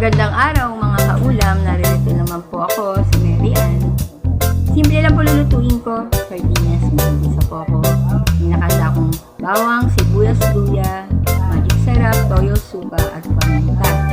Magandang araw mga kaulam, naririto naman po ako, si Mary Ann. Simple lang po lulutuin ko, sardinas, may isa po ako. Minakanda akong bawang, sibuyas, luya, magic sarap, toyo, suka at paminta.